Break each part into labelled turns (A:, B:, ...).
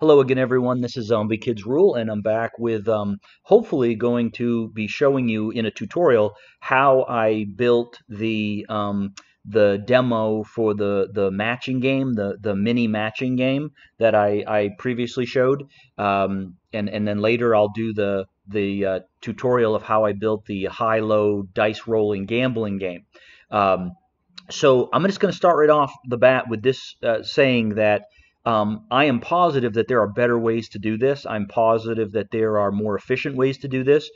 A: Hello again, everyone. This is Zombie Kids Rule, and I'm back with hopefully going to be showing you in a tutorial how I built the demo for the matching game, the mini matching game that I previously showed, and then later I'll do the tutorial of how I built the high-low dice rolling gambling game. Um, so I'm just going to start right off the bat with this saying that I am positive that there are better ways to do this. I'm positive that there are more efficient ways to do this.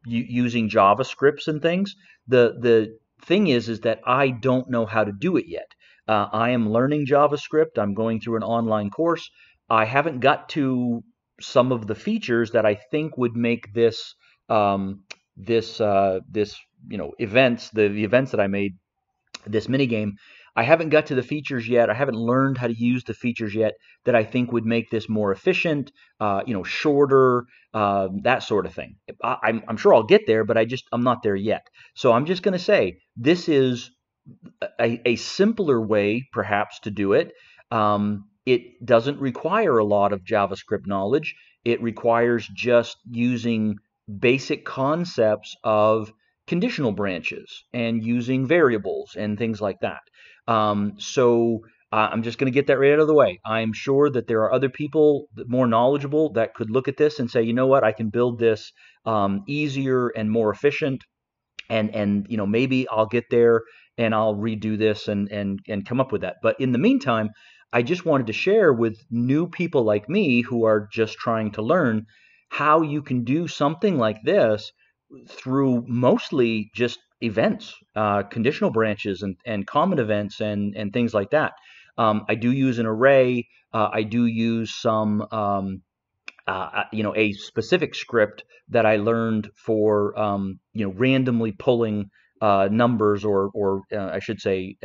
A: Using JavaScripts and things. The thing is that I don't know how to do it yet. I am learning JavaScript. I'm going through an online course. I haven't got to some of the features that I think would make this events, the events that I made, this mini game. I haven't got to the features yet. I haven't learned how to use the features yet that I think would make this more efficient, shorter, that sort of thing. I'm sure I'll get there, but I'm not there yet. So I'm just going to say this is a simpler way, perhaps, to do it. It doesn't require a lot of JavaScript knowledge. It requires just using basic concepts of conditional branches and using variables and things like that. I'm just going to get that right out of the way. I'm sure that there are other people more knowledgeable that could look at this and say, you know what, I can build this easier and more efficient, and maybe I'll get there and I'll redo this and come up with that. But in the meantime, I just wanted to share with new people like me who are just trying to learn how you can do something like this through mostly just events, conditional branches and common events and things like that. I do use an array. I do use a specific script that I learned for, randomly pulling numbers or I should say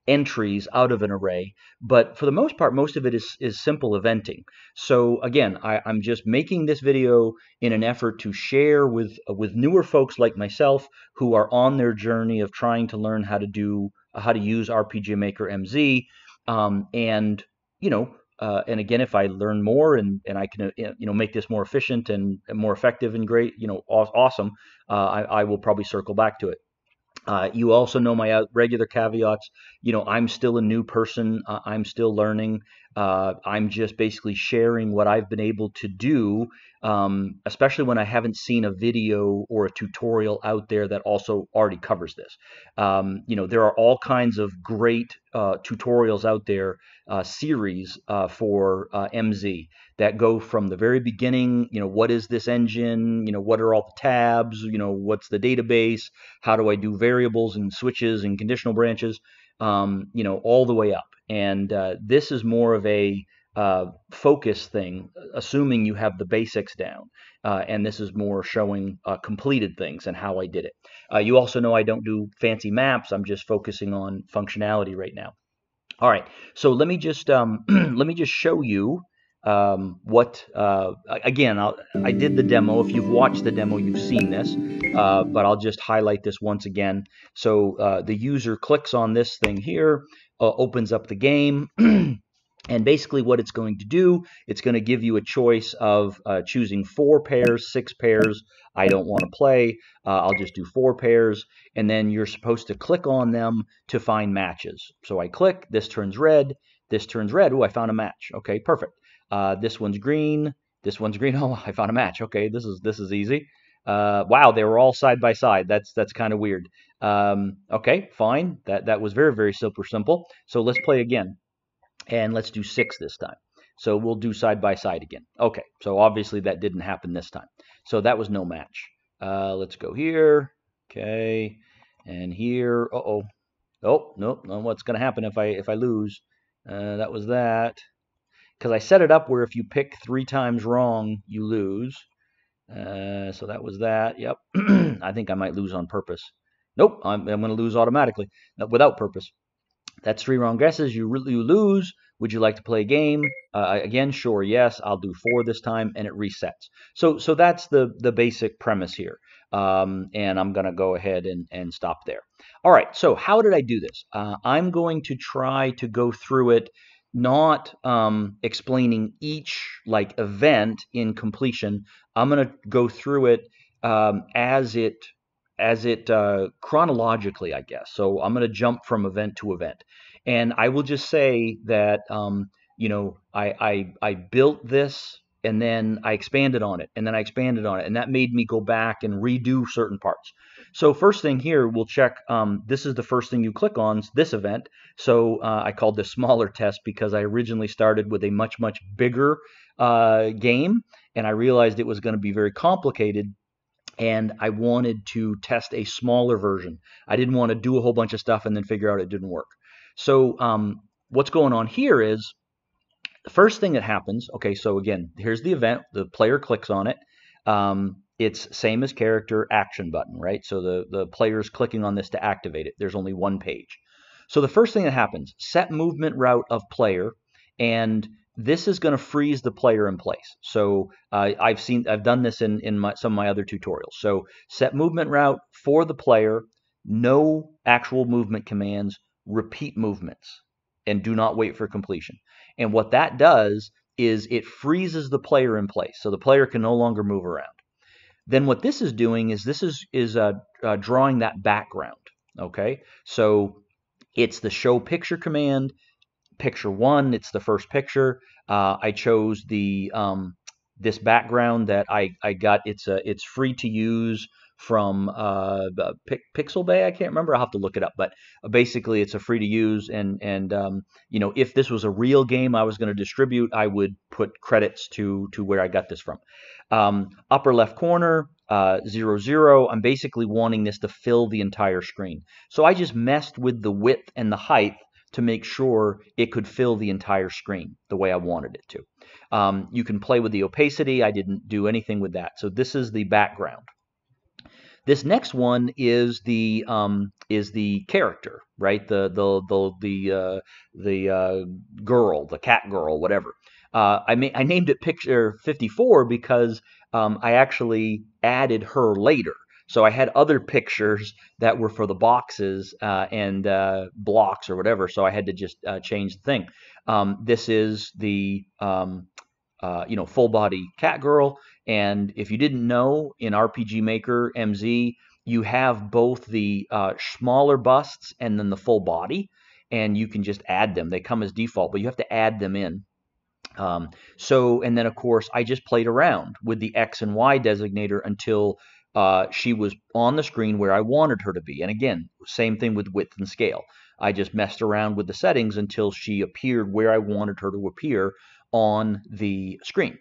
A: entries out of an array. But for the most part, most of it is simple eventing. So again, I'm just making this video in an effort to share with newer folks like myself who are on their journey of trying to learn how to use RPG Maker MZ, and you know and again, if I learn more and I can make this more efficient and more effective and great, awesome, I will probably circle back to it. You also know my regular caveats. I'm still a new person. I'm still learning. I'm just basically sharing what I've been able to do, especially when I haven't seen a video or a tutorial out there that also already covers this. There are all kinds of great tutorials out there, series for MZ that go from the very beginning. What is this engine? What are all the tabs? What's the database? How do I do variables and switches and conditional branches? All the way up. And this is more of a focus thing, assuming you have the basics down. And this is more showing completed things and how I did it. You also know I don't do fancy maps. I'm just focusing on functionality right now. All right, so let me just let me just show you what again. I did the demo. If you've watched the demo, you've seen this, but I'll just highlight this once again. So the user clicks on this thing here, opens up the game. And basically what it's going to do, it's going to give you a choice of choosing 4 pairs, 6 pairs. I don't want to play. I'll just do 4 pairs. And then you're supposed to click on them to find matches. So I click, this turns red, this turns red. Oh, I found a match. Okay, perfect. This one's green, this one's green. Oh, I found a match. Okay, this is easy. Wow, they were all side by side. That's kind of weird. Okay, fine. That was very, very super simple. So let's play again. And let's do 6 this time. So we'll do side by side again. Okay, so obviously that didn't happen this time. So that was no match. Let's go here. Okay, and here. Uh-oh. Oh, nope. No, what's going to happen if I lose? That was that. Because I set it up where if you pick 3 times wrong, you lose. So that was that. Yep. I think I might lose on purpose. Nope, I'm going to lose automatically, without purpose. That's 3 wrong guesses. You lose. Would you like to play a game? Again, sure, yes. I'll do 4 this time, and it resets. So that's the basic premise here. And I'm going to go ahead and stop there. All right, so how did I do this? I'm going to try to go through it not explaining each like event in completion. I'm going to go through it as it chronologically, I guess. So I'm going to jump from event to event, and I will just say that I built this, and then I expanded on it, and then I expanded on it, and that made me go back and redo certain parts. So first thing here, we'll check. This is the first thing you click on, this event. So I called this smaller test because I originally started with a much bigger game, and I realized it was going to be very complicated, and I wanted to test a smaller version. I didn't want to do a whole bunch of stuff and then figure out it didn't work. So what's going on here is the first thing that happens, okay, so again, here's the event. The player clicks on it. It's same as character action button, right? So the player is clicking on this to activate it. There's only one page. So the first thing that happens, set movement route of player, and this is going to freeze the player in place. So I've done this in some of my other tutorials. So set movement route for the player, no actual movement commands, repeat movements, and do not wait for completion. And what that does is it freezes the player in place, so the player can no longer move around. Then what this is doing is drawing that background. Okay, so it's the show picture command. Picture one, it's the first picture. I chose the this background that I got. It's free to use from Pixel Bay. I can't remember. I'll have to look it up. But basically, it's a free to use. And if this was a real game I was going to distribute, I would put credits to where I got this from. Upper left corner, 0, 0. I'm basically wanting this to fill the entire screen. So I just messed with the width and the height to make sure it could fill the entire screen the way I wanted it to. You can play with the opacity. I didn't do anything with that. So this is the background. This next one is the character, right? The girl, the cat girl, whatever. I named it Picture 54 because I actually added her later. So I had other pictures that were for the boxes and blocks or whatever. So I had to just change the thing. This is the full body cat girl. And if you didn't know, in RPG Maker MZ, you have both the smaller busts and then the full body, and you can just add them. They come as default, but you have to add them in. And then of course, I just played around with the X and Y designator until she was on the screen where I wanted her to be. And again, same thing with width and scale. I just messed around with the settings until she appeared where I wanted her to appear on the screen.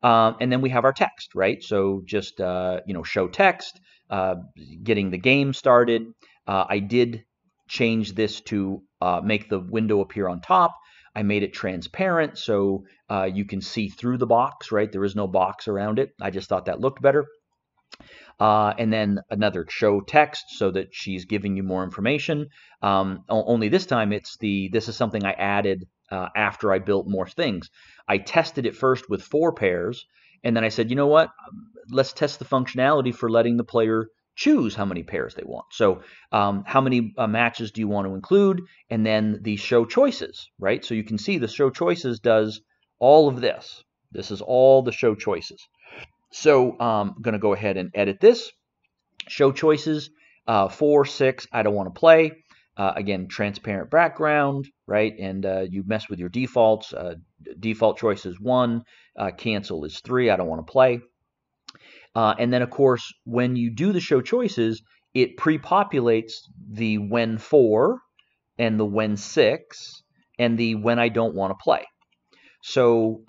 A: And then we have our text, right? So just show text, getting the game started. I did change this to make the window appear on top. I made it transparent so you can see through the box, right? There is no box around it. I just thought that looked better. And then another show text so that she's giving you more information. Only this time this is something I added after I built more things. I tested it first with 4 pairs, and then I said, you know what? Let's test the functionality for letting the player choose how many pairs they want. So how many matches do you want to include? And then the show choices, right? So you can see the show choices does all of this. This is all the show choices. So I'm going to go ahead and edit this. Show choices, 4, 6, I don't want to play. Again, transparent background, right? And you mess with your defaults. Default choice is 1. Cancel is 3. I don't want to play. And then, of course, when you do the show choices, it pre-populates the when 4 and the when 6 and the when I don't want to play. So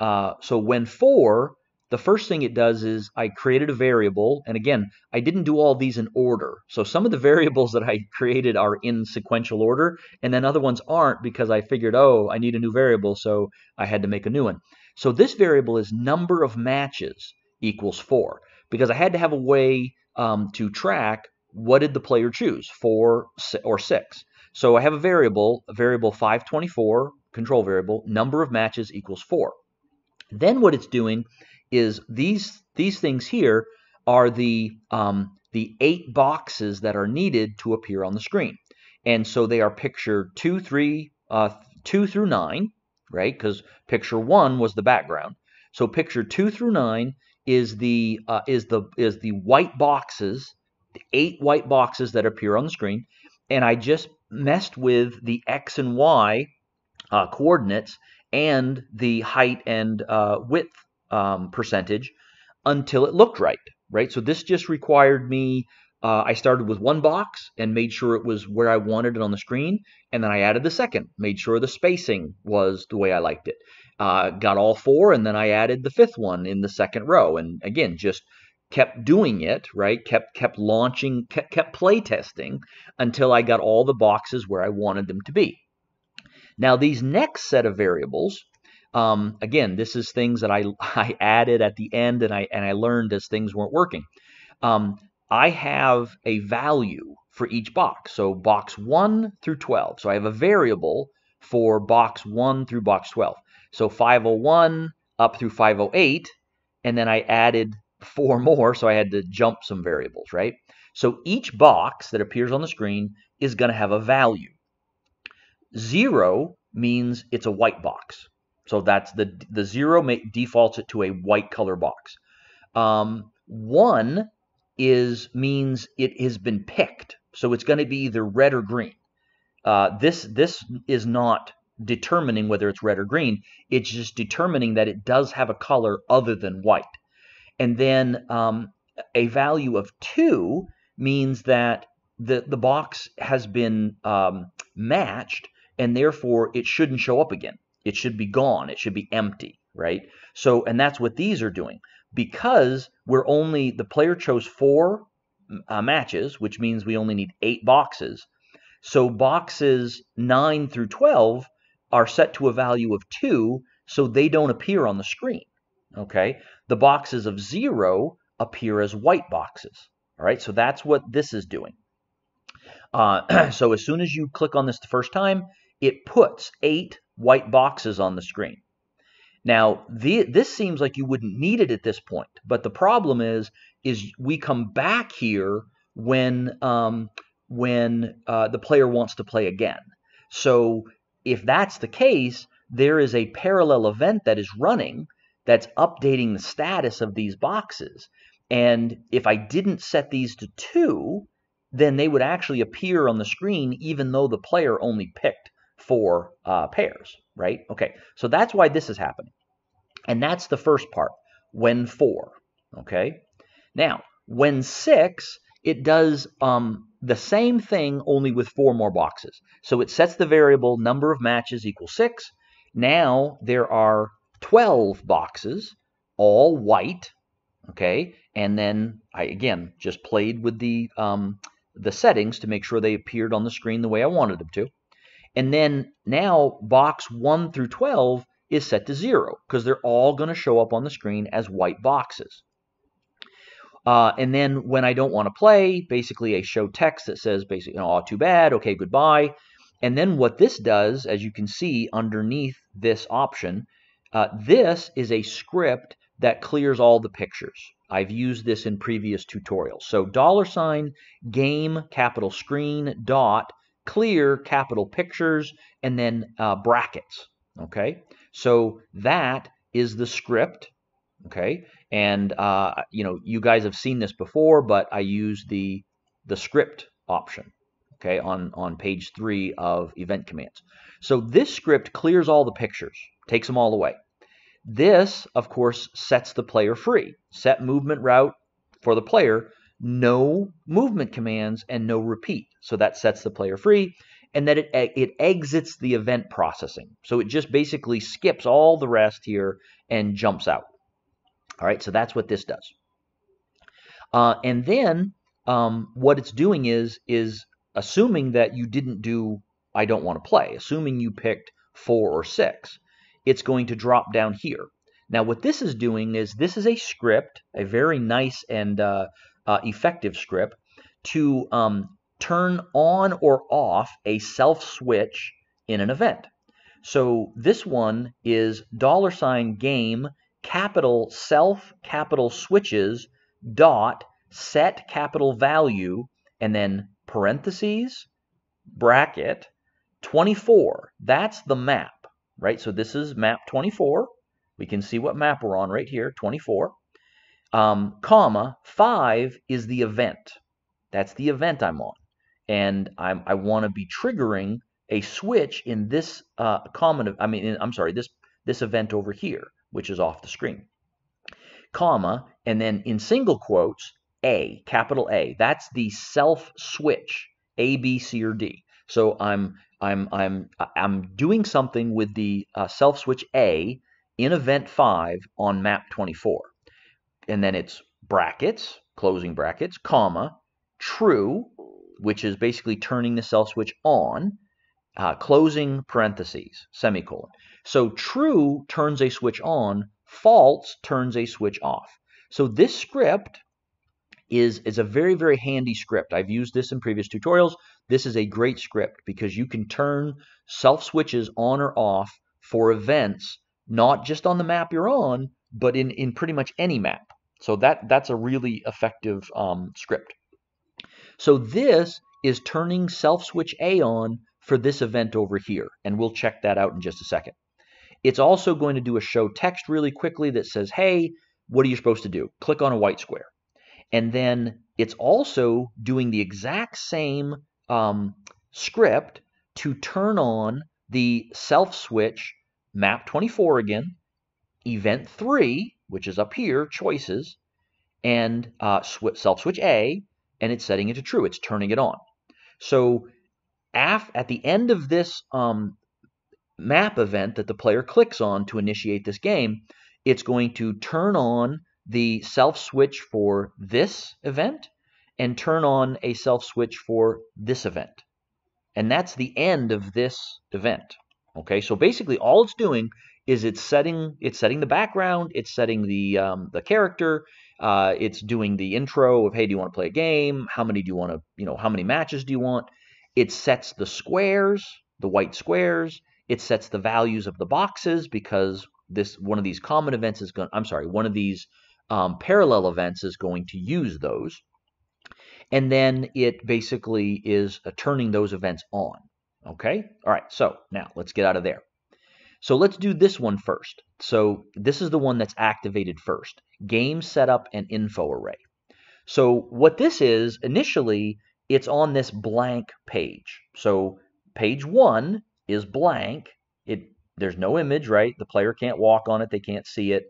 A: when 4, the first thing it does is I created a variable. And again, I didn't do all these in order. So some of the variables that I created are in sequential order, and then other ones aren't because I figured, oh, I need a new variable, so I had to make a new one. So this variable is number of matches equals 4 because I had to have a way to track what did the player choose, 4 or 6. So I have a variable 524, control variable, number of matches equals 4. Then what it's doing is these things here are the 8 boxes that are needed to appear on the screen. And so they are picture 2 through 9, right? Because picture 1 was the background. So picture 2 through 9 is the white boxes, the 8 white boxes that appear on the screen, and I just messed with the X and Y coordinates and the height and width percentage until it looked right, right? So this just required me, I started with one box and made sure it was where I wanted it on the screen, and then I added the second, made sure the spacing was the way I liked it. Got all 4, and then I added the 5th one in the second row, and again, just kept doing it, right? Kept launching, kept play testing until I got all the boxes where I wanted them to be. Now, these next set of variables, again, this is things that I added at the end, and I learned as things weren't working. I have a value for each box. So box 1 through 12. So I have a variable for box 1 through box 12. So 501 up through 508, and then I added 4 more, so I had to jump some variables, right? So each box that appears on the screen is going to have a value. 0 means it's a white box. So that's the 0 defaults it to a white color box. 1 means it has been picked. So it's going to be either red or green. This is not determining whether it's red or green. It's just determining that it does have a color other than white. And then a value of 2 means that the box has been matched, and therefore it shouldn't show up again. It should be gone. It should be empty, right? So, and that's what these are doing. Because the player chose 4 matches, which means we only need 8 boxes. So boxes 9 through 12 are set to a value of 2, so they don't appear on the screen. Okay, the boxes of 0 appear as white boxes. All right, so that's what this is doing. So as soon as you click on this the first time, it puts 8 white boxes on the screen. Now, this seems like you wouldn't need it at this point, but the problem is we come back here when the player wants to play again. So if that's the case, there is a parallel event that is running that's updating the status of these boxes. And if I didn't set these to 2, then they would actually appear on the screen even though the player only picked 4 pairs, right? Okay, so that's why this is happening. And that's the first part, when 4, okay? Now, when 6, it does the same thing only with 4 more boxes. So it sets the variable number of matches equals 6. Now there are 12 boxes, all white, okay? And then I, again, just played with the settings to make sure they appeared on the screen the way I wanted them to. And then now box 1 through 12 is set to 0 because they're all going to show up on the screen as white boxes. And then when I don't want to play, basically I show text that says basically, oh, too bad, okay, goodbye. And then what this does, as you can see underneath this option, this is a script that clears all the pictures. I've used this in previous tutorials. So $game capital screen dot clear capital pictures and then brackets. Okay, so that is the script. Okay, and you guys have seen this before, but I use the script option. Okay, on page 3 of event commands. So this script clears all the pictures, takes them all away. This, of course, sets the player free. Set movement route for the player, no movement commands and no repeat. So that sets the player free, and then it exits the event processing. So it just basically skips all the rest here and jumps out. All right, so that's what this does. And then what it's doing is assuming that you didn't do I don't want to play, assuming you picked 4 or 6, it's going to drop down here. Now what this is doing is this is a script, a very nice and effective script to turn on or off a self switch in an event. So this one is $game capital self capital switches dot set capital value and then parentheses bracket 24. That's the map. right? So this is map 24. We can see what map we're on right here, 24. Comma, 5 is the event. That's the event I'm on. And I want to be triggering a switch in this this event over here, which is off the screen. Comma, and then in single quotes, A, capital A. That's the self switch, A, B, C, or D. So I'm doing something with the self switch A in event 5 on map 24. And then it's brackets, closing brackets, comma, true, which is basically turning the self switch on, closing parentheses, semicolon. So true turns a switch on, false turns a switch off. So this script is a very, very handy script. I've used this in previous tutorials. This is a great script because you can turn self switches on or off for events, not just on the map you're on, but in pretty much any map. So that's a really effective script. So this is turning self switch A on for this event over here, and we'll check that out in just a second. It's also going to do a show text really quickly that says, hey, what are you supposed to do? Click on a white square. And then it's also doing the exact same script to turn on the self switch map 24 again, event 3, which is up here, choices, and self switch A, and it's setting it to true. It's turning it on. So at the end of this map event that the player clicks on to initiate this game, it's going to turn on the self switch for this event and turn on a self switch for this event. And that's the end of this event. Okay, so basically all it's doing is it's setting the background, it's setting the character, it's doing the intro of, hey, do you want to play a game? How many do you want to, how many matches do you want? It sets the squares, the white squares. It sets the values of the boxes because one of these common events is going. I'm sorry, one of these parallel events is going to use those, and then it basically is turning those events on. Okay, all right. So now let's get out of there. So let's do this one first. So this is the one that's activated first. Game setup and info array. So what this is, initially, it's on this blank page. So page 1 is blank. There's no image, right? The player can't walk on it. They can't see it.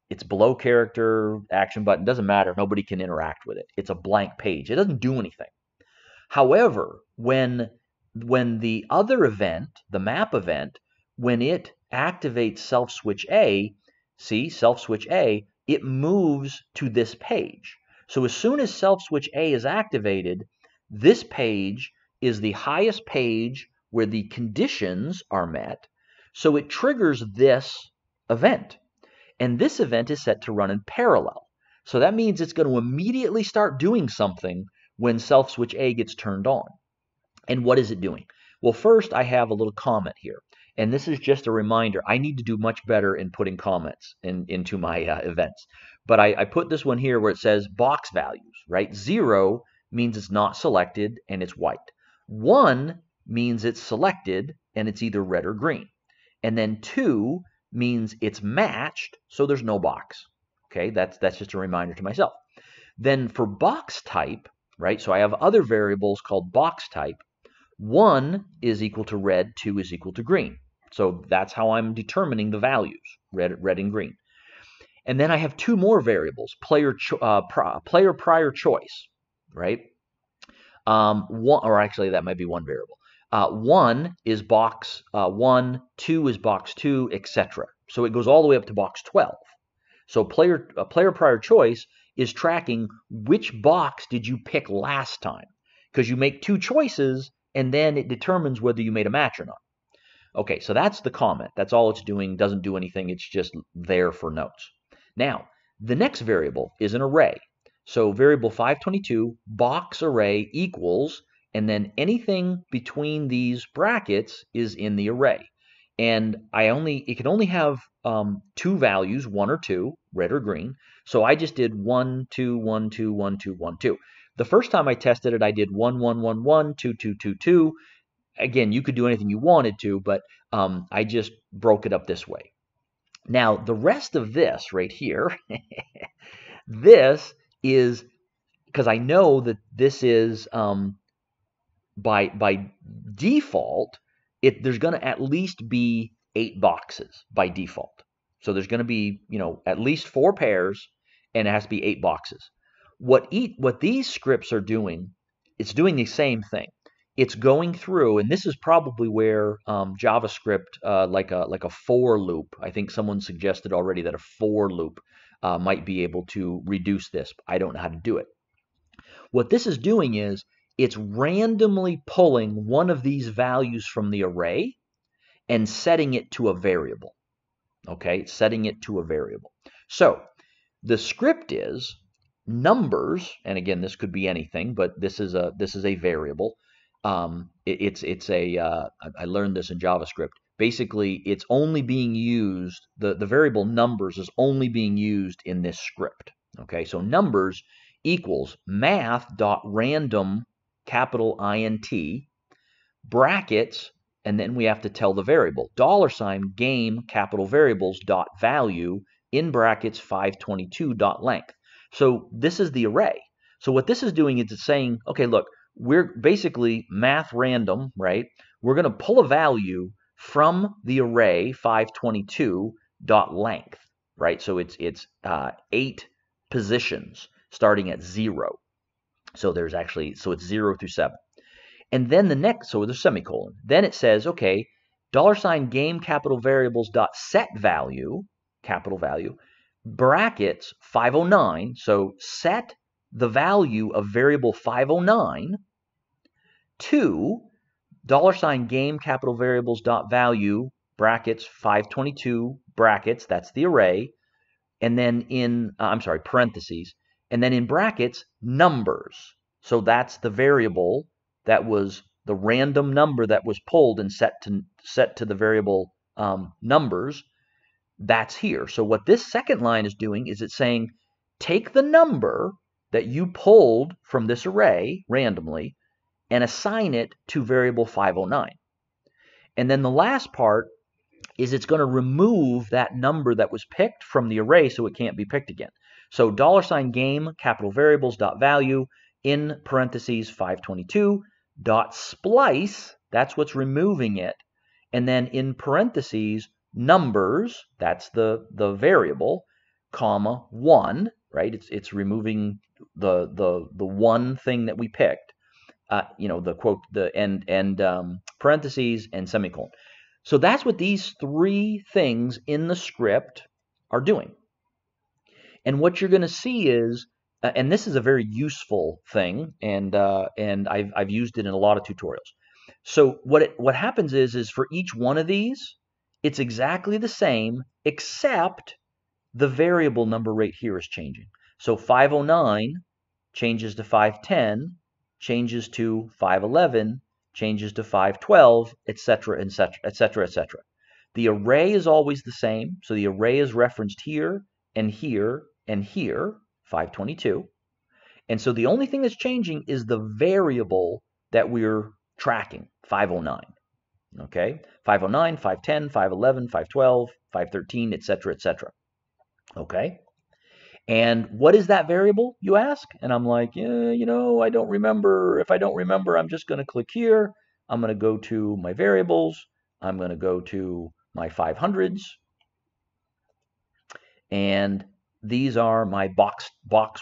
A: It's below character, action button. Doesn't matter. Nobody can interact with it. It's a blank page. It doesn't do anything. However, when the other event, the map event, when it activates self switch A, see, self switch A, it moves to this page. So as soon as self switch A is activated, this page is the highest page where the conditions are met. So it triggers this event. And this event is set to run in parallel. So that means it's going to immediately start doing something when self switch A gets turned on. And what is it doing? Well, first I have a little comment here. And this is just a reminder. I need to do much better in putting comments into my events. But I put this one here where it says box values, right? 0 means it's not selected and it's white. 1 means it's selected and it's either red or green. And then 2 means it's matched, so there's no box. Okay, that's just a reminder to myself. Then for box type, right, so I have other variables called box type. 1 is equal to red, 2 is equal to green. So that's how I'm determining the values, red and green. And then I have 2 more variables, player prior choice, right? Or actually that might be 1 variable. 1 is box 1, 2 is box 2, etc. So it goes all the way up to box 12. So player prior choice is tracking which box did you pick last time, because you make 2 choices and then it determines whether you made a match or not. Okay, so that's the comment. That's all it's doing. Doesn't do anything. It's just there for notes. Now, the next variable is an array. So variable 522 box array equals, and then anything between these brackets is in the array. And it can only have 2 values, 1 or 2, red or green. So I just did 1, 2, 1, 2, 1, 2, 1, 2. The first time I tested it, I did 1, 1, 1, 1, 2, 2, 2, 2. again, you could do anything you wanted to, but I just broke it up this way. Now, the rest of this right here, this is because I know that this is by default, there's going to at least be 8 boxes by default. So there's going to be, at least 4 pairs, and it has to be 8 boxes. What these scripts are doing, it's doing the same thing. It's going through, and this is probably where JavaScript, like a for loop. I think someone suggested already that a for loop might be able to reduce this. I don't know how to do it. What this is doing is it's randomly pulling one of these values from the array and setting it to a variable. Okay, setting it to a variable. So the script is numbers, and again, this could be anything, but this is a variable. I learned this in JavaScript. Basically, it's only being used, the variable numbers is only being used in this script. Okay, so numbers equals math.random, capital INT, brackets, and then we have to tell the variable, $game, capital variables, dot value, in brackets 522.length. So this is the array. So what this is doing is it's saying, okay, look, we're basically math random, right? We're going to pull a value from the array 522.length, right? So it's 8 positions starting at 0. So it's 0 through 7. And then the next, so there's semicolon. Then it says, okay, $game, capital variables, dot set value, capital value, brackets 509. So set the value of variable 509 to $game, capital variables, dot value, brackets 522, brackets, that's the array, and then in, parentheses, and then in brackets, numbers. So that's the variable that was the random number that was pulled and set to the variable numbers. That's here. So what this second line is doing is it's saying, take the number that you pulled from this array randomly and assign it to variable 509. And then the last part is it's going to remove that number that was picked from the array so it can't be picked again. So $game, capital variables, dot value, in parentheses 522, dot splice, that's what's removing it, and then in parentheses numbers, that's the variable, comma 1, right? It's removing the one thing that we picked, the quote, the end parentheses and semicolon. So that's what these 3 things in the script are doing. And what you're going to see is, and this is a very useful thing, and I've used it in a lot of tutorials. So what happens is for each one of these, it's exactly the same, except the variable number right here is changing. So 509 changes to 510, changes to 511, changes to 512, etc., etc., etc., etc. The array is always the same, so the array is referenced here and here and here, 522. And so the only thing that's changing is the variable that we're tracking, 509. Okay, 509, 510, 511, 512, 513, etc., etc. Okay. And what is that variable, you ask? And I'm like, yeah, I don't remember. If I don't remember, I'm just going to click here. I'm going to go to my variables. I'm going to go to my 500s. And these are my box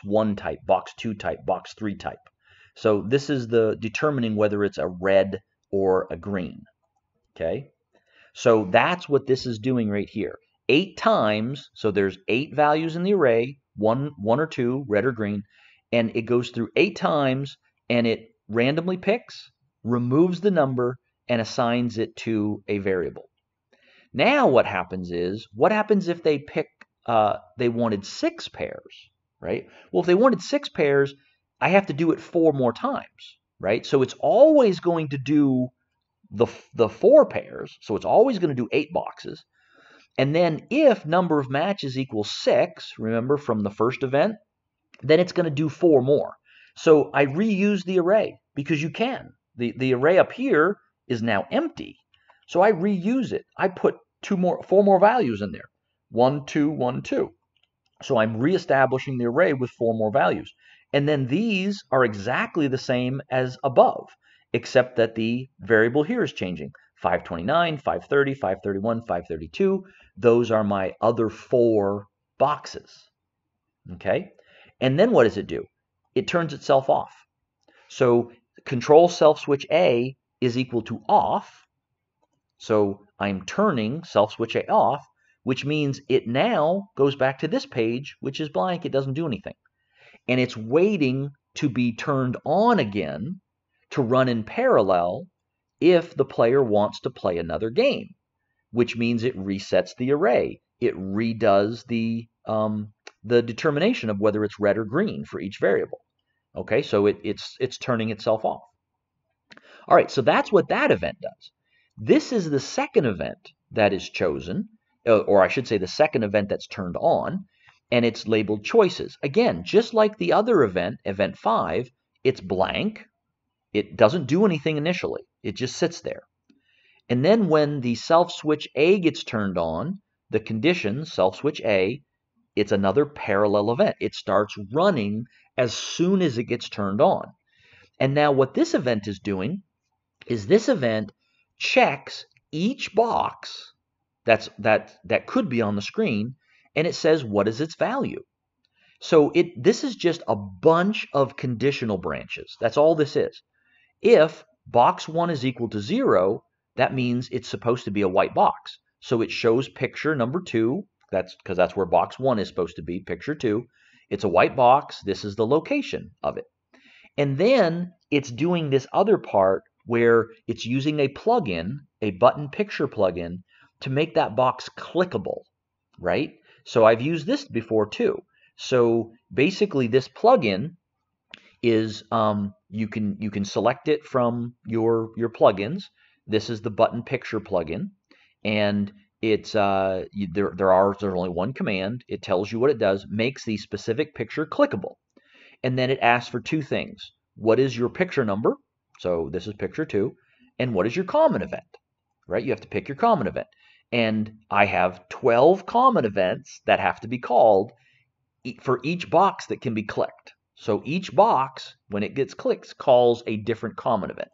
A: 1 type, box 2 type, box 3 type. So this is the determining whether it's a red or a green. Okay. So that's what this is doing right here. 8 times, so there's 8 values in the array, one or two, red or green, and it goes through 8 times and it randomly picks, removes the number, and assigns it to a variable. Now what happens if they pick, they wanted 6 pairs, right? Well, if they wanted 6 pairs, I have to do it 4 more times, right? So it's always going to do the 4 pairs, so it's always going to do 8 boxes. And then if number of matches equals 6, remember from the first event, then it's going to do 4 more. So I reuse the array because you can. The array up here is now empty. So I reuse it. I put four more values in there. 1, 2, 1, 2. So I'm reestablishing the array with four more values. And then these are exactly the same as above, except that the variable here is changing. 529, 530, 531, 532. Those are my other four boxes. Okay? And then what does it do? It turns itself off. So control self switch A is equal to off. So I'm turning self switch A off, which means it now goes back to this page, which is blank. It doesn't do anything. And it's waiting to be turned on again to run in parallel if the player wants to play another game, which means it resets the array. It redoes the determination of whether it's red or green for each variable. Okay, so it's turning itself off. All right, so that's what that event does. This is the second event that is chosen, or I should say the second event that's turned on, and it's labeled choices. Again, just like the other event, event 5, it's blank. It doesn't do anything initially. It just sits there. And then when the self switch A gets turned on, the condition self switch A, it's another parallel event. It starts running as soon as it gets turned on. And now what this event is doing is this event checks each box that could be on the screen, and it says what is its value. So this is just a bunch of conditional branches. That's all this is. If box 1 is equal to 0, that means it's supposed to be a white box. So it shows picture number 2. That's because that's where box 1 is supposed to be, picture 2. It's a white box. This is the location of it. And then it's doing this other part where it's using a plugin, a button picture plugin, to make that box clickable, right? So I've used this before too. So basically this plugin is you can select it from your plugins. This is the button picture plugin, and it's there's only one command. It tells you what it does, makes the specific picture clickable. And then it asks for two things. What is your picture number? So this is picture 2. And what is your common event? Right? You have to pick your common event. And I have 12 common events that have to be called for each box that can be clicked. So each box, when it gets clicked, calls a different common event.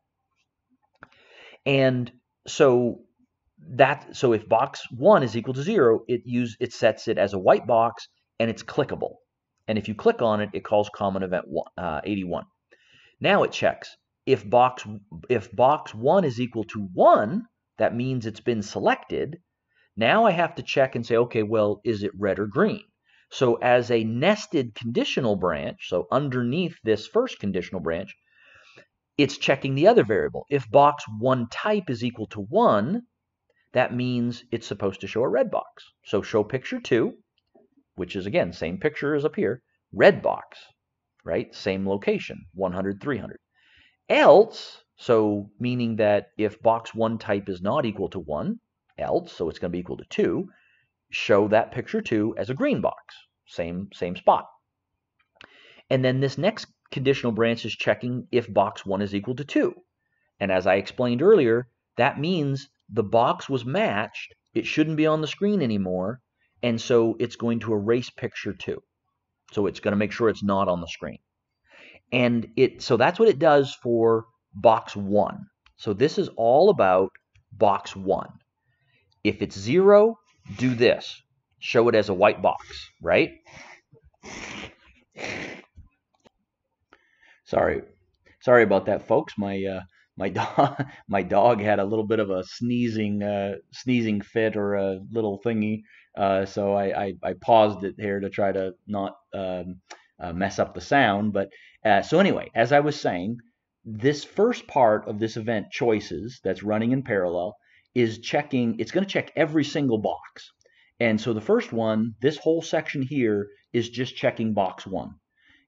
A: And so if box 1 is equal to 0, it sets it as a white box and it's clickable. And if you click on it, it calls common event 81. Now it checks. If box 1 is equal to 1, that means it's been selected. Now I have to check and say, okay, well, is it red or green? So as a nested conditional branch, so underneath this first conditional branch, it's checking the other variable. If box 1 type is equal to 1, that means it's supposed to show a red box. So show picture 2, which is, again, same picture as up here, red box, right? Same location, 100, 300. Else, so meaning that if box 1 type is not equal to 1, else, so it's going to be equal to 2, show that picture 2 as a green box, same spot. And then this next conditional branch is checking if box 1 is equal to 2. And as I explained earlier, that means the box was matched, it shouldn't be on the screen anymore, and so it's going to erase picture 2. So it's going to make sure it's not on the screen. And so that's what it does for box 1. So this is all about box 1. If it's 0, do this. Show it as a white box, right? Sorry about that, folks. My dog had a little bit of a sneezing fit or a little thingy, so I paused it here to try to not mess up the sound. But so anyway, as I was saying, this first part of this event choices that's running in parallel is checking. It's going to check every single box. And so the first one, this whole section here, is just checking box 1.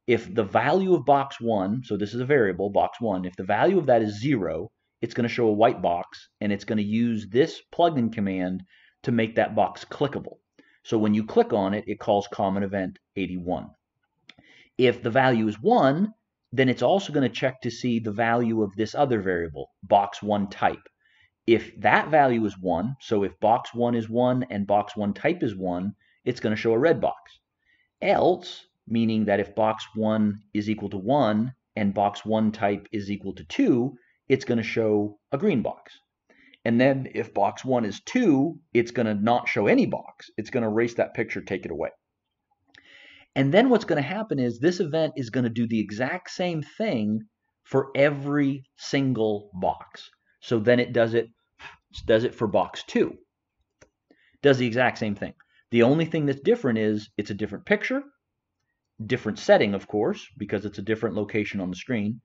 A: If the value of box 1, so this is a variable, box 1, if the value of that is 0, it's going to show a white box, and it's going to use this plugin command to make that box clickable. So when you click on it, it calls common event 81. If the value is 1, then it's also going to check to see the value of this other variable, box 1 type. If that value is 1, so if box 1 is 1 and box 1 type is 1, it's going to show a red box. Else, meaning that if box 1 is equal to 1 and box 1 type is equal to 2, it's going to show a green box. And then if box 1 is 2, it's going to not show any box. It's going to erase that picture, take it away. And then what's going to happen is this event is going to do the exact same thing for every single box. So then it does it for box 2. Does the exact same thing. The only thing that's different is it's a different picture, different setting, of course, because it's a different location on the screen,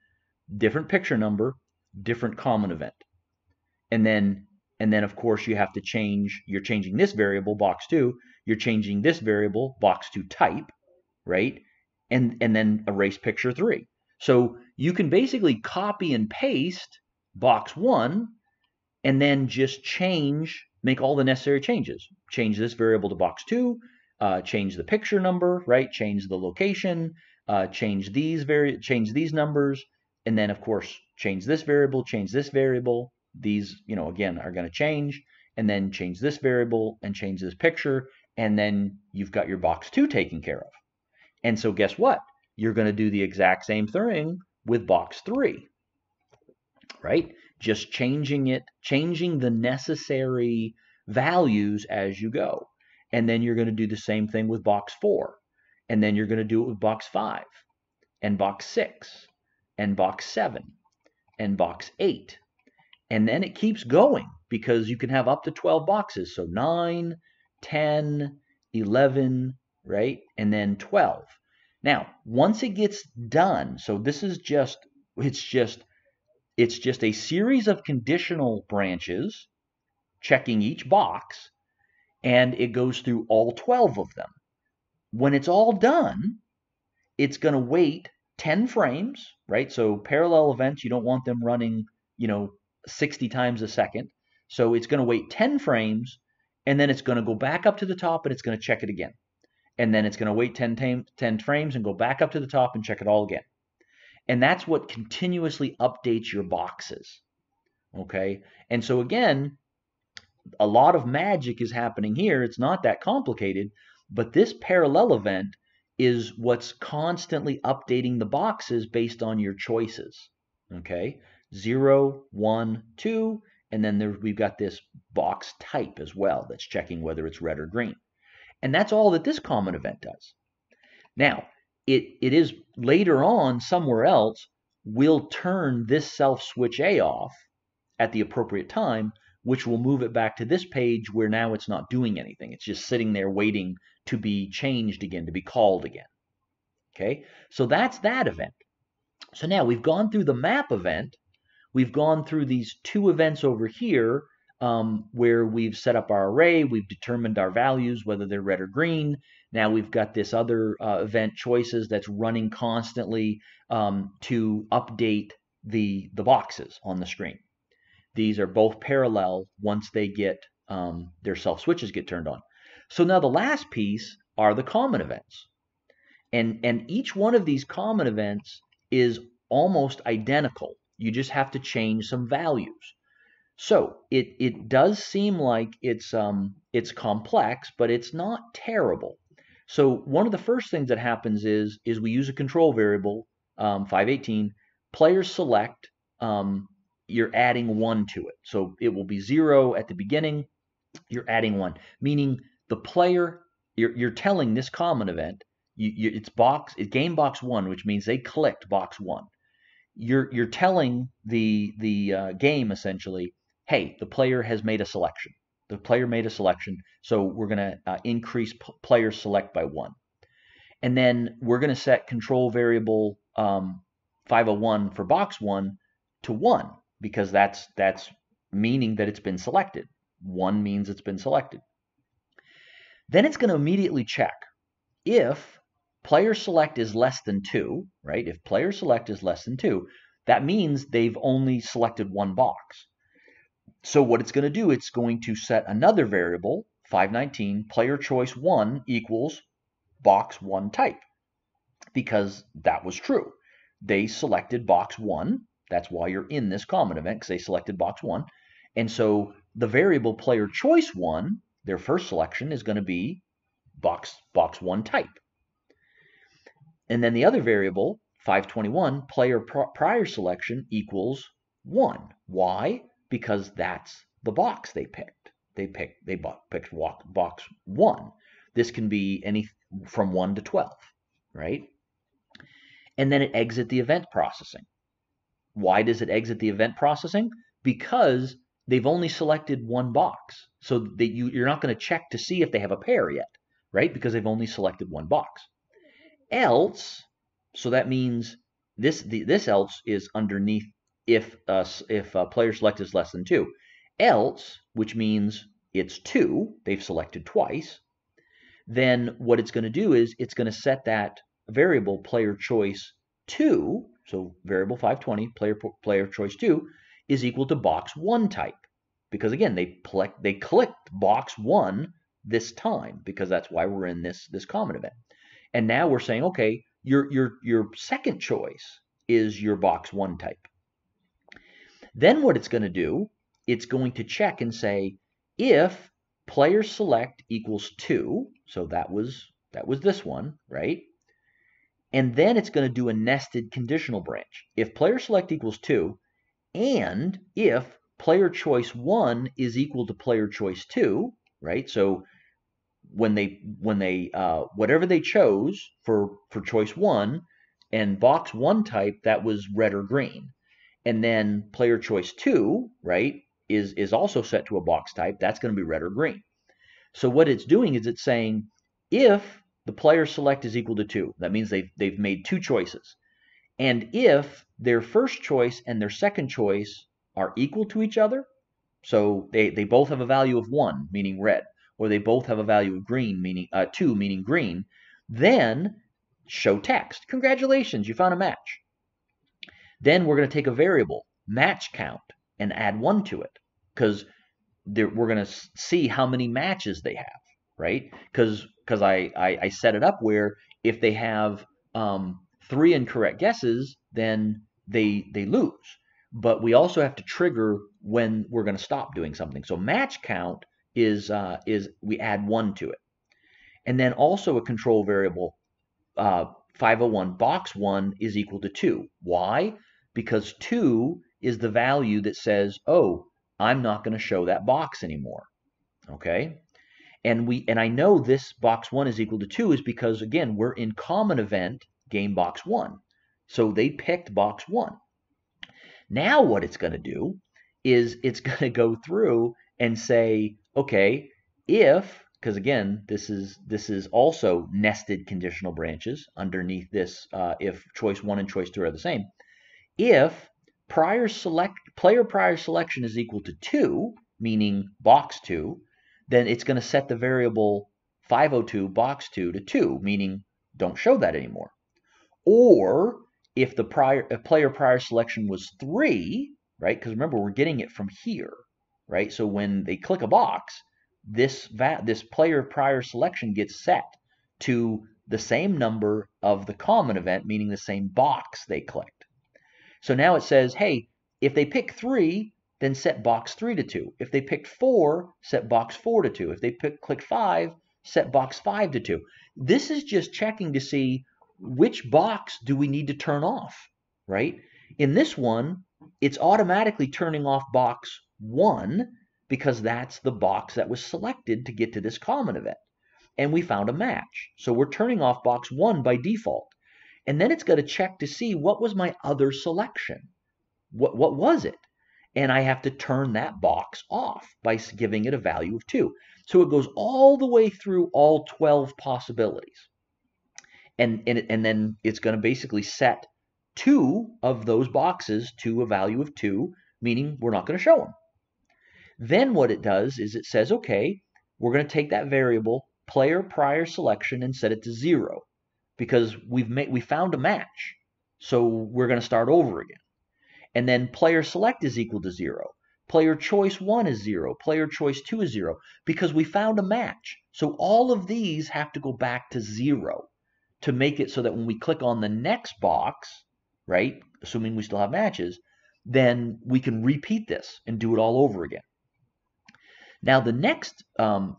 A: different picture number, different common event. And then of course you have to change, you're changing this variable, box 2, you're changing this variable, box 2 type, right? And then erase picture 3. So you can basically copy and paste box 1 and then just make all the necessary changes. Change this variable to box 2, change the picture number, right? Change the location, change these numbers, and then of course change this variable, change this variable. These, again, are going to change, and then change this variable and change this picture, and then you've got your box 2 taken care of. And so guess what? You're going to do the exact same thing with box 3, right? Just changing the necessary values as you go. And then you're going to do the same thing with box 4. And then you're going to do it with box 5, and box 6, and box 7, and box 8. And then it keeps going because you can have up to 12 boxes. So 9, 10, 11, right? And then 12. Now, once it gets done, so this is it's just a series of conditional branches checking each box, and it goes through all 12 of them. When it's all done, it's going to wait 10 frames, right? So parallel events, you don't want them running, 60 times a second. So it's going to wait 10 frames, and then it's going to go back up to the top and it's going to check it again. And then it's going to wait 10 frames and go back up to the top and check it all again. And that's what continuously updates your boxes. Okay? And so again, a lot of magic is happening here. It's not that complicated, but this parallel event is what's constantly updating the boxes based on your choices. Okay? 0, 1, 2, and then we've got this box type as well that's checking whether it's red or green. And that's all that this common event does. Now, it is later on somewhere else, we'll turn this self switch A off at the appropriate time, which will move it back to this page where now it's not doing anything. It's just sitting there waiting to be changed again, to be called again. Okay, so that's that event. So now we've gone through the map event. We've gone through these 2 events over here where we've set up our array. We've determined our values, whether they're red or green. Now we've got this other event choices that's running constantly to update the boxes on the screen. These are both parallel once they get their self switches get turned on. So now the last piece are the common events. And each one of these common events is almost identical. You just have to change some values. So it does seem like it's complex, but it's not terrible. So one of the first things that happens is we use a control variable, 518, player select, you're adding 1 to it. So it will be 0 at the beginning, you're adding 1, meaning the player, you're telling this common event, it's game box 1, which means they clicked box 1. You're telling the game essentially, hey, the player has made a selection. The player made a selection, so we're going to increase player select by 1. And then we're going to set control variable 501 for box 1 to 1, because that's meaning that it's been selected. 1 means it's been selected. Then it's going to immediately check if player select is less than 2, right? If player select is less than 2, that means they've only selected 1 box. So what it's going to do, it's going to set another variable, 519, player choice 1 equals box 1 type, because that was true. They selected box 1. That's why you're in this common event, because they selected box 1. And so the variable player choice 1, their first selection, is going to be box 1 type. And then the other variable, 521, player prior selection equals 1. Why? Because that's the box they picked. They picked box 1. This can be any from 1 to 12, right? And then it exits the event processing. Why does it exit the event processing? Because they've only selected one box. So that you're not going to check to see if they have a pair yet, right? Because they've only selected one box. Else, so that means this else is underneath if player select is less than 2. Else, which means it's 2, they've selected twice, then what it's going to do is it's going to set that variable player choice 2, so variable 520 player choice 2 is equal to box 1 type, because again they clicked box 1 this time, because that's why we're in this common event. And now we're saying, okay, your second choice is your box 1 type. Then what it's going to do, it's going to check and say, if player select equals 2, so that was this one, right? And then it's going to do a nested conditional branch. If player select equals 2, and if player choice 1 is equal to player choice 2, right? So when they whatever they chose for choice 1 and box 1 type, that was red or green. And then player choice 2, right, is also set to a box type. That's going to be red or green. So what it's doing is it's saying, if the player select is equal to 2, that means they've made 2 choices. And if their first choice and their second choice are equal to each other, so they both have a value of 1, meaning red, or they both have a value of green, meaning 2, meaning green, then show text. Congratulations, you found a match. Then we're going to take a variable, match count, and add 1 to it, because we're going to see how many matches they have, right? Because I set it up where if they have 3 incorrect guesses, then they lose. But we also have to trigger when we're going to stop doing something. So match count is we add 1 to it. And then also a control variable, 501 box 1 is equal to 2. Why? Because 2 is the value that says, oh, I'm not going to show that box anymore. Okay? And I know this box 1 is equal to 2 is because, again, we're in common event game box 1. So they picked box 1. Now what it's going to do is it's going to go through and say, okay, because again, this is also nested conditional branches underneath this, if choice 1 and choice 2 are the same. If player prior selection is equal to 2, meaning box 2, then it's going to set the variable 502 box 2 to 2, meaning don't show that anymore. Or if the player prior selection was 3, right? Because remember, we're getting it from here, right? So when they click a box, this player prior selection gets set to the same number of the common event, meaning the same box they clicked. So now it says, hey, if they pick 3, then set box 3 to 2. If they picked 4, set box 4 to 2. If they click 5, set box 5 to 2. This is just checking to see which box do we need to turn off, right? In this one, it's automatically turning off box 1 because that's the box that was selected to get to this common event. And we found a match. So we're turning off box 1 by default. And then it's got to check to see what was my other selection. What was it? And I have to turn that box off by giving it a value of 2. So it goes all the way through all 12 possibilities. And then it's going to basically set 2 of those boxes to a value of 2, meaning we're not going to show them. Then what it does is it says, okay, we're going to take that variable player prior selection and set it to 0 because we found a match. So we're going to start over again. And then player select is equal to 0. Player choice 1 is 0. Player choice 2 is 0 because we found a match. So all of these have to go back to 0 to make it so that when we click on the next box, right, assuming we still have matches, then we can repeat this and do it all over again. Now, the next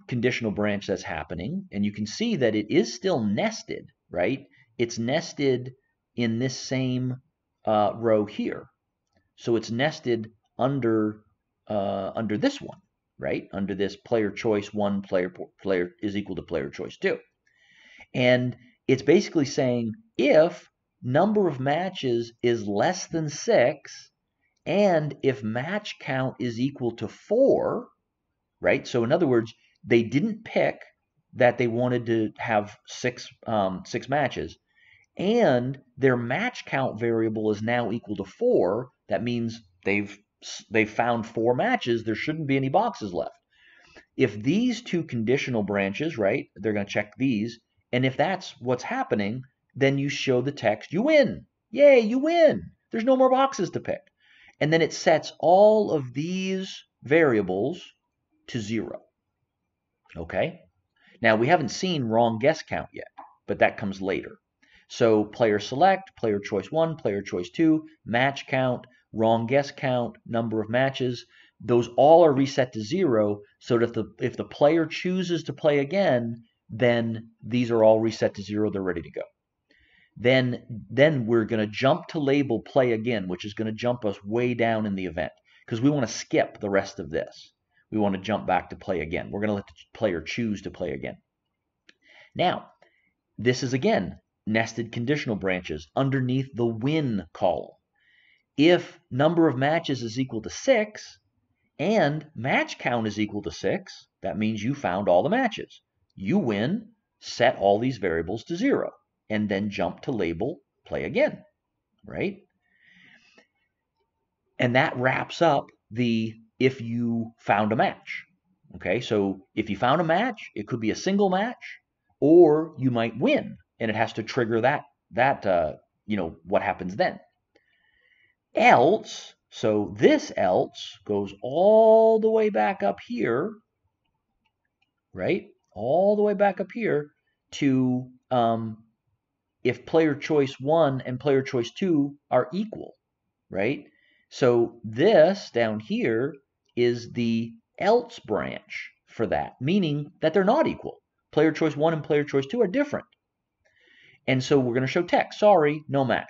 A: conditional branch that's happening, and you can see that it is still nested, right? It's nested in this same row here. So it's nested under this one, right? Under this player choice 1 player is equal to player choice 2. And it's basically saying if number of matches is less than 6 and if match count is equal to 4, right? So in other words, they didn't pick that they wanted to have six matches, and their match count variable is now equal to 4. That means they've found 4 matches. There shouldn't be any boxes left. If these two conditional branches, right, they're going to check these, and if that's what's happening, then you show the text, you win. Yay, you win. There's no more boxes to pick. And then it sets all of these variables to 0. Okay? Now, we haven't seen wrong guess count yet, but that comes later. So player select, player choice 1, player choice 2, match count, wrong guess count, number of matches, those all are reset to 0 so that if the player chooses to play again, then these are all reset to 0, they're ready to go. Then we're going to jump to label play again, which is going to jump us way down in the event because we want to skip the rest of this. We want to jump back to play again. We're going to let the player choose to play again. Now, this is again nested conditional branches underneath the win column. If number of matches is equal to 6 and match count is equal to 6, that means you found all the matches. You win, set all these variables to 0, and then jump to label play again, right? And that wraps up the if you found a match. Okay, so if you found a match, it could be a single match, or you might win, and it has to trigger that what happens then. Else, so this else goes all the way back up here, right? All the way back up here to if player choice 1 and player choice 2 are equal, right? So this down here is the else branch for that, meaning that they're not equal. Player choice 1 and player choice 2 are different. And so we're going to show text, sorry, no match.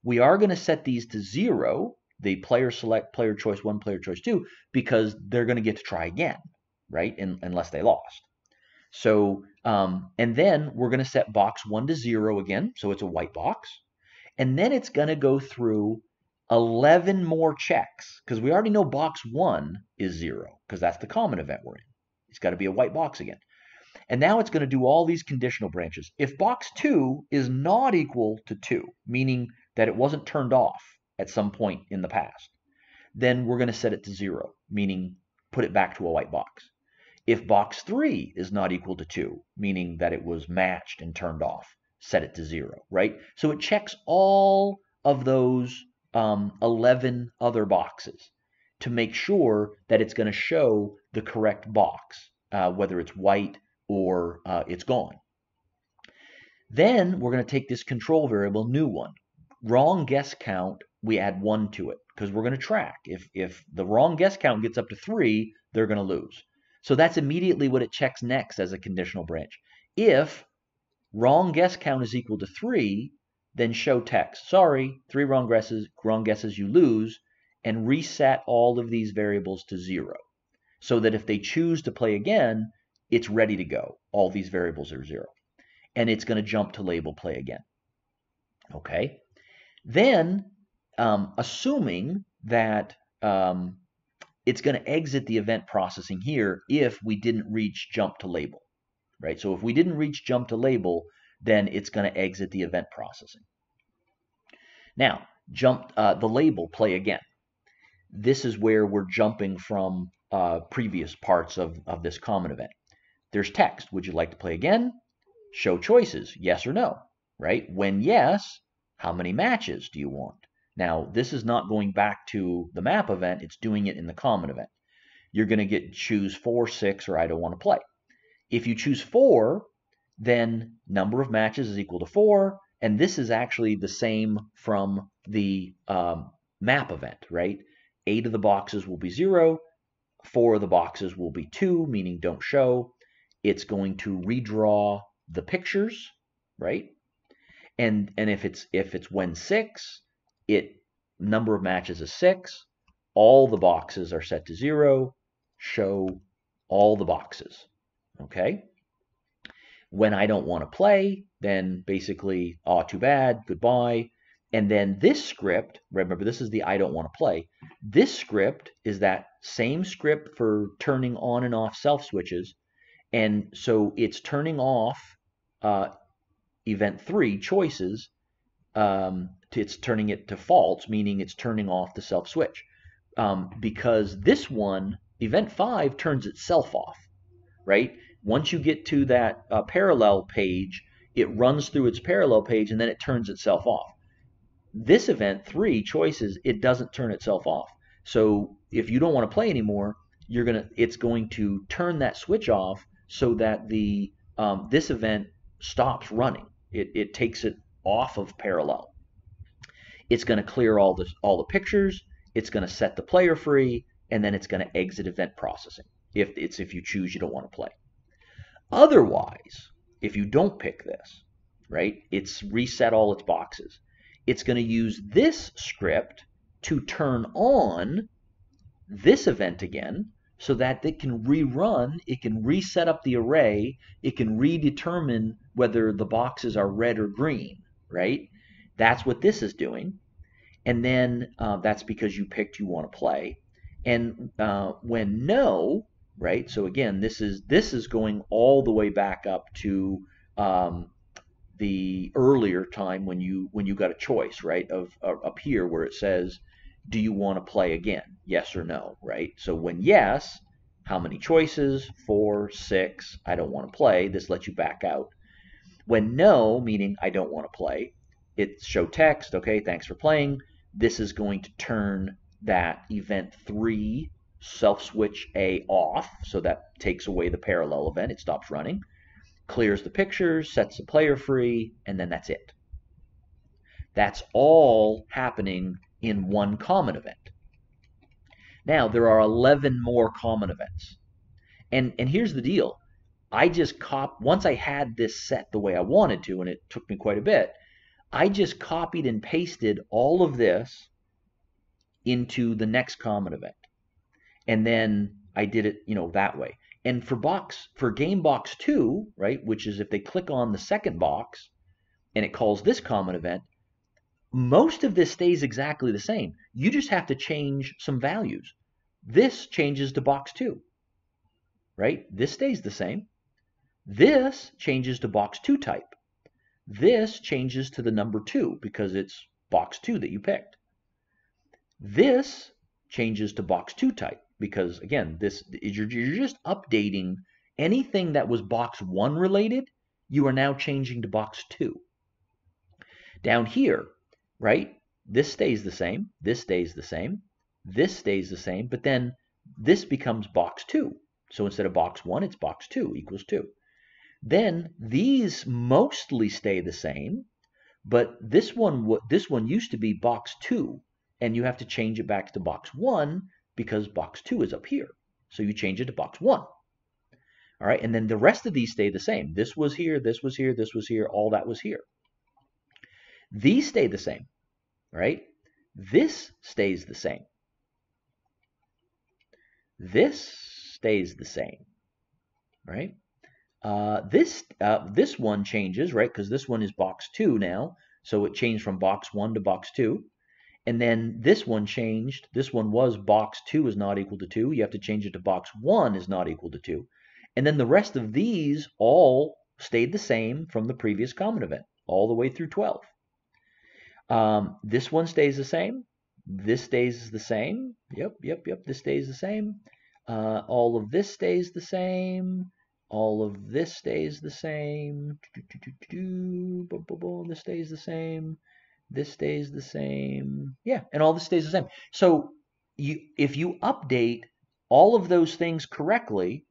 A: We are going to set these to 0, the player select, player choice 1, player choice 2, because they're going to get to try again, right, unless they lost. So, and then we're going to set box 1 to 0 again, so it's a white box. And then it's going to go through 11 more checks, because we already know box 1 is 0, because that's the common event we're in. It's got to be a white box again. And now it's going to do all these conditional branches. If box 2 is not equal to 2, meaning that it wasn't turned off at some point in the past, then we're going to set it to 0, meaning put it back to a white box. If box 3 is not equal to 2, meaning that it was matched and turned off, set it to 0, right? So it checks all of those 11 other boxes to make sure that it's going to show the correct box, whether it's white or it's gone. Then we're going to take this control variable, new one. Wrong guess count, we add 1 to it because we're going to track. If the wrong guess count gets up to 3, they're going to lose. So that's immediately what it checks next as a conditional branch. If wrong guess count is equal to 3, then show text. Sorry, 3 wrong guesses, you lose, and reset all of these variables to 0. So that if they choose to play again, it's ready to go. All these variables are 0. And it's going to jump to label play again. Okay? Then, assuming that it's going to exit the event processing here if we didn't reach jump to label, right? So if we didn't reach jump to label, then it's going to exit the event processing. Now, jump the label play again. This is where we're jumping from previous parts of this common event. There's text. Would you like to play again? Show choices, yes or no, right? When yes, how many matches do you want? Now, this is not going back to the map event. It's doing it in the common event. You're going to choose 4, 6, or I don't want to play. If you choose 4, then number of matches is equal to 4. And this is actually the same from the map event, right? 8 of the boxes will be 0, 4 of the boxes will be 2, meaning don't show. It's going to redraw the pictures, right? And if it's when 6, it number of matches is 6. All the boxes are set to 0. Show all the boxes. Okay? When I don't want to play, then basically, too bad, goodbye. And then this script, remember this is the I don't want to play. This script is that same script for turning on and off self switches. And so it's turning off event 3 choices. It's turning it to false, meaning it's turning off the self switch. Because this one, event 5, turns itself off, right? Once you get to that parallel page, it runs through its parallel page and then it turns itself off. This event 3 choices, it doesn't turn itself off. So if you don't want to play anymore, it's going to turn that switch off so that this event stops running. It takes it off of parallel. It's going to clear all the pictures. It's going to set the player free, and then it's going to exit event processing if you choose you don't want to play. Otherwise, if you don't pick this, right, it's reset all its boxes. It's going to use this script to turn on this event again so that it can rerun, it can reset up the array, it can redetermine whether the boxes are red or green, right? That's what this is doing. And then that's because you picked you want to play. And when no, right? So again, this is going all the way back up to the earlier time when you got a choice, right? Of up here where it says, do you want to play again? Yes or no, right? So when yes, how many choices? 4, 6, I don't want to play. This lets you back out. When no, meaning I don't want to play, it's show text, okay, thanks for playing. This is going to turn that event 3 self switch A off, so that takes away the parallel event, it stops running, clears the pictures, sets the player free, and then that's it. That's all happening in one common event. Now, there are 11 more common events. And here's the deal. Once I had this set the way I wanted to, and it took me quite a bit, I just copied and pasted all of this into the next common event. And then I did it, that way. And for game box 2, right, which is if they click on the second box and it calls this common event, most of this stays exactly the same. You just have to change some values. This changes to box 2, right? This stays the same. This changes to box 2 type. This changes to the number 2 because it's box 2 that you picked. This changes to box 2 type because, again, you're just updating anything that was box 1 related, you are now changing to box 2. Down here, right, this stays the same, this stays the same, this stays the same, but then this becomes box 2. So instead of box 1, it's box 2 equals 2. Then these mostly stay the same, but this one used to be box 2, and you have to change it back to box 1 because box 2 is up here. So you change it to box 1. All right, and then the rest of these stay the same. This was here, this was here, this was here, all that was here. These stay the same, right? This stays the same. This stays the same, right? This one changes, right? Because this one is box 2 now. So it changed from box 1 to box 2. And then this one changed. This one was box 2 is not equal to 2. You have to change it to box 1 is not equal to 2. And then the rest of these all stayed the same from the previous common event, all the way through 12. This one stays the same. This stays the same. Yep. This stays the same. All of this stays the same. All of this stays the same. This stays the same. This stays the same. Yeah, and all this stays the same. So if you update all of those things correctly,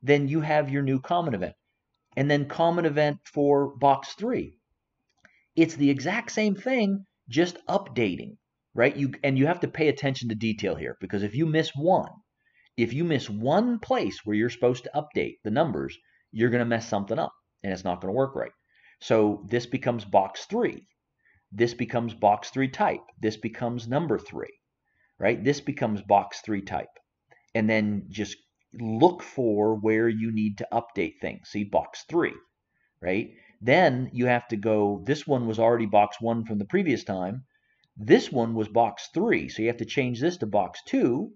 A: then you have your new common event. And then common event for box 3. It's the exact same thing, just updating, right? You have to pay attention to detail here, because if you miss one place where you're supposed to update the numbers, you're going to mess something up and it's not going to work right. So this becomes box 3. This becomes box 3 type. This becomes number 3, right? This becomes box 3 type. And then just look for where you need to update things. See box 3, right? Then you have to go, this one was already box 1 from the previous time. This one was box 3. So you have to change this to box 2.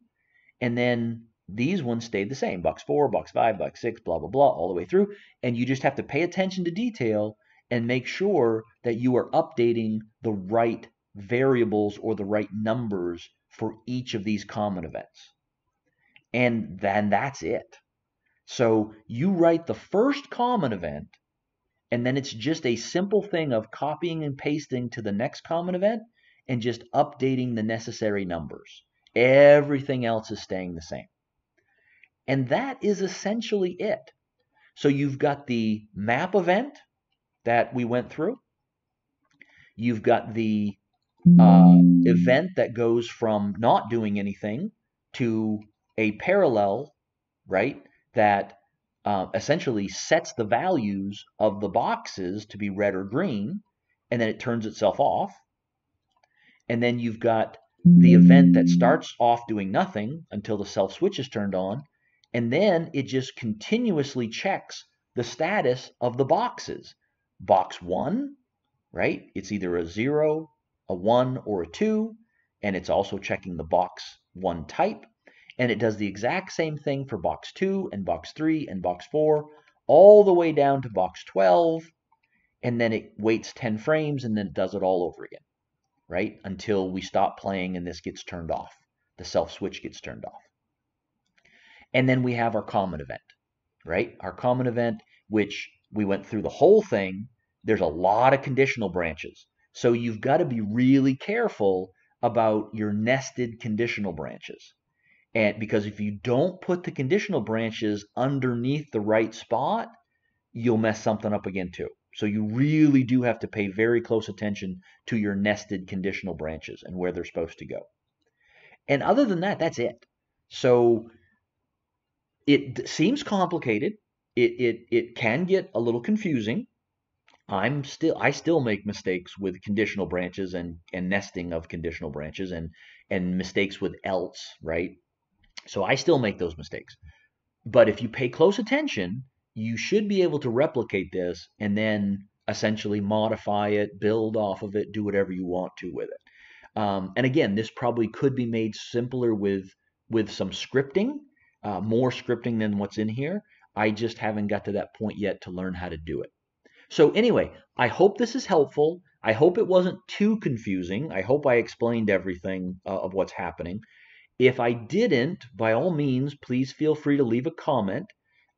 A: And then these ones stayed the same, box 4, box 5, box 6, blah, blah, blah, all the way through. And you just have to pay attention to detail and make sure that you are updating the right variables or the right numbers for each of these common events. And then that's it. So you write the first common event, and then it's just a simple thing of copying and pasting to the next common event and just updating the necessary numbers. Everything else is staying the same. And that is essentially it. So you've got the map event that we went through. You've got the event that goes from not doing anything to a parallel, right, that essentially sets the values of the boxes to be red or green, and then it turns itself off. And then you've got the event that starts off doing nothing until the self switch is turned on, and then it just continuously checks the status of the boxes. Box 1, right? It's either a 0, a 1, or a 2, and it's also checking the box 1 type. And it does the exact same thing for box 2 and box 3 and box 4, all the way down to box 12, and then it waits 10 frames and then it does it all over again, right? Until we stop playing and this gets turned off. The self switch gets turned off. And then we have our common event, right? Our common event, which we went through the whole thing. There's a lot of conditional branches. So you've got to be really careful about your nested conditional branches. And because if you don't put the conditional branches underneath the right spot, you'll mess something up again too. So you really do have to pay very close attention to your nested conditional branches and where they're supposed to go. And other than that, that's it. So it seems complicated. It can get a little confusing. I still make mistakes with conditional branches and nesting of conditional branches and mistakes with else, right? So I still make those mistakes. But if you pay close attention, you should be able to replicate this and then essentially modify it, build off of it, do whatever you want to with it. And again, this probably could be made simpler with some scripting, more scripting than what's in here. I just haven't got to that point yet to learn how to do it. So anyway, I hope this is helpful. I hope it wasn't too confusing. I hope I explained everything of what's happening. If I didn't, by all means, please feel free to leave a comment.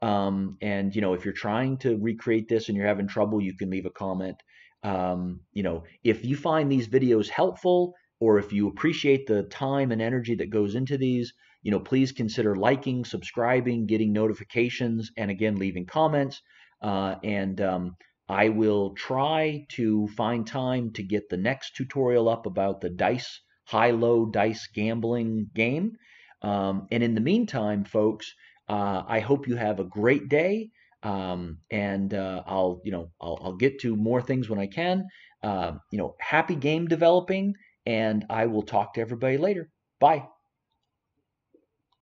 A: And if you're trying to recreate this and you're having trouble, you can leave a comment. If you find these videos helpful, or if you appreciate the time and energy that goes into these, please consider liking, subscribing, getting notifications, and again, leaving comments. And I will try to find time to get the next tutorial up about the high-low dice gambling game. And in the meantime, folks, I hope you have a great day. And I'll get to more things when I can. Happy game developing, and I will talk to everybody later. Bye.